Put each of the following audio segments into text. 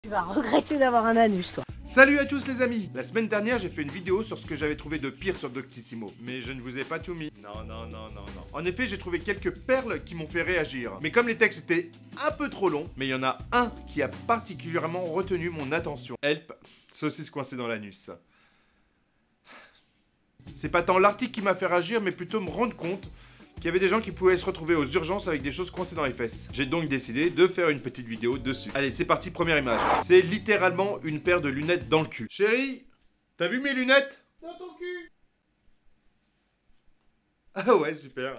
Tu vas regretter d'avoir un anus, toi. Salut à tous les amis. La semaine dernière, j'ai fait une vidéo sur ce que j'avais trouvé de pire sur Doctissimo. Mais je ne vous ai pas tout mis. Non. En effet, j'ai trouvé quelques perles qui m'ont fait réagir. Mais comme les textes étaient un peu trop longs, mais il y en a un qui a particulièrement retenu mon attention. Help, saucisse coincée dans l'anus. C'est pas tant l'article qui m'a fait réagir, mais plutôt me rendre compte qu'il y avait des gens qui pouvaient se retrouver aux urgences avec des choses coincées dans les fesses. J'ai donc décidé de faire une petite vidéo dessus. Allez, c'est parti, première image. C'est littéralement une paire de lunettes dans le cul. Chérie, t'as vu mes lunettes? Dans ton cul. Ah ouais, super.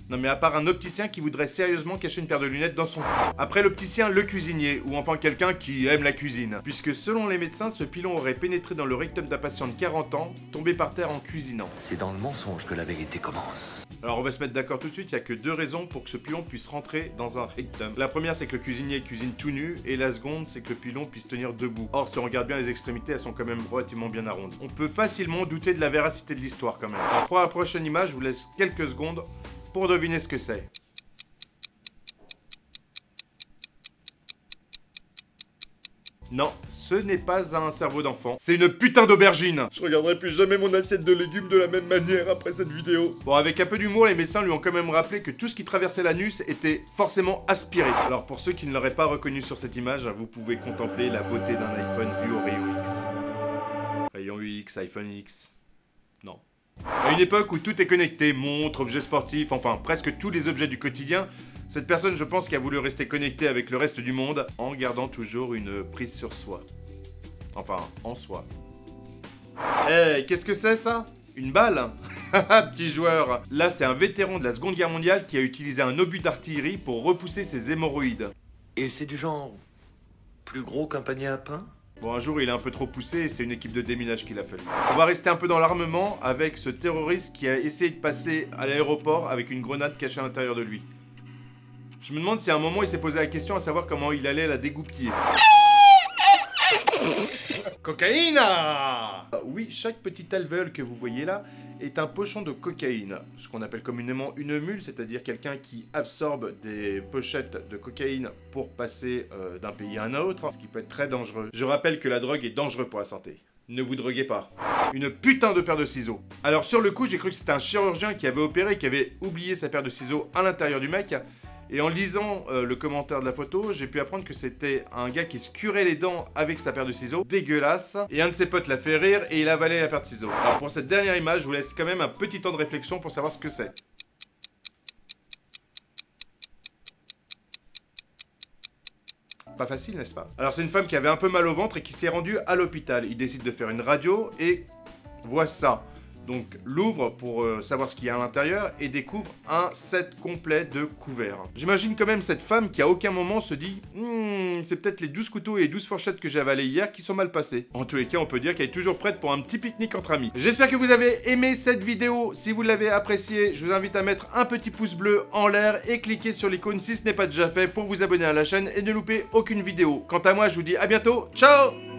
Non mais à part un opticien qui voudrait sérieusement cacher une paire de lunettes dans son cul. Après l'opticien, le cuisinier, ou enfin quelqu'un qui aime la cuisine. Puisque selon les médecins, ce pilon aurait pénétré dans le rectum d'un patient de 40 ans, tombé par terre en cuisinant. C'est dans le mensonge que la vérité commence. Alors on va se mettre d'accord tout de suite, il n'y a que deux raisons pour que ce pilon puisse rentrer dans un rectum. La première, c'est que le cuisinier cuisine tout nu, et la seconde, c'est que le pilon puisse tenir debout. Or, si on regarde bien les extrémités, elles sont quand même relativement bien arrondies. On peut facilement douter de la véracité de l'histoire quand même. Alors pour la prochaine image, je vous laisse quelques secondes pour deviner ce que c'est. Non, ce n'est pas un cerveau d'enfant. C'est une putain d'aubergine. Je regarderai plus jamais mon assiette de légumes de la même manière après cette vidéo. Bon, avec un peu d'humour, les médecins lui ont quand même rappelé que tout ce qui traversait l'anus était forcément aspiré. Alors pour ceux qui ne l'auraient pas reconnu sur cette image, vous pouvez contempler la beauté d'un iPhone vu au rayon X. Rayon X, iPhone X. Non. À une époque où tout est connecté, montres, objets sportifs, enfin presque tous les objets du quotidien, cette personne, je pense, qui a voulu rester connectée avec le reste du monde en gardant toujours une prise sur soi. Enfin, en soi. Eh, qu'est-ce que c'est ça? Une balle? Haha, petit joueur. Là, c'est un vétéran de la Seconde Guerre mondiale qui a utilisé un obus d'artillerie pour repousser ses hémorroïdes. Et c'est du genre plus gros qu'un panier à pain? Bon, un jour, il est un peu trop poussé et c'est une équipe de déminage qu'il a fallu. On va rester un peu dans l'armement avec ce terroriste qui a essayé de passer à l'aéroport avec une grenade cachée à l'intérieur de lui. Je me demande si à un moment, il s'est posé la question à savoir comment il allait la dégoupiller. Cocaïne! Oui, chaque petit alvéole que vous voyez là est un pochon de cocaïne. Ce qu'on appelle communément une mule, c'est-à-dire quelqu'un qui absorbe des pochettes de cocaïne pour passer d'un pays à un autre, ce qui peut être très dangereux. Je rappelle que la drogue est dangereuse pour la santé. Ne vous droguez pas. Une putain de paire de ciseaux. Alors sur le coup, j'ai cru que c'était un chirurgien qui avait opéré et qui avait oublié sa paire de ciseaux à l'intérieur du mec. Et en lisant le commentaire de la photo, j'ai pu apprendre que c'était un gars qui se curait les dents avec sa paire de ciseaux. Dégueulasse. Et un de ses potes l'a fait rire et il a avalé la paire de ciseaux. Alors pour cette dernière image, je vous laisse quand même un petit temps de réflexion pour savoir ce que c'est. Pas facile, n'est-ce pas? Alors c'est une femme qui avait un peu mal au ventre et qui s'est rendue à l'hôpital. Il décide de faire une radio et voit ça. Donc l'ouvre pour savoir ce qu'il y a à l'intérieur et découvre un set complet de couverts. J'imagine quand même cette femme qui à aucun moment se dit c'est peut-être les 12 couteaux et les 12 fourchettes que j'ai avalées hier qui sont mal passés. En tous les cas, on peut dire qu'elle est toujours prête pour un petit pique-nique entre amis. J'espère que vous avez aimé cette vidéo. Si vous l'avez appréciée, je vous invite à mettre un petit pouce bleu en l'air et cliquer sur l'icône si ce n'est pas déjà fait pour vous abonner à la chaîne et ne louper aucune vidéo. Quant à moi, je vous dis à bientôt. Ciao!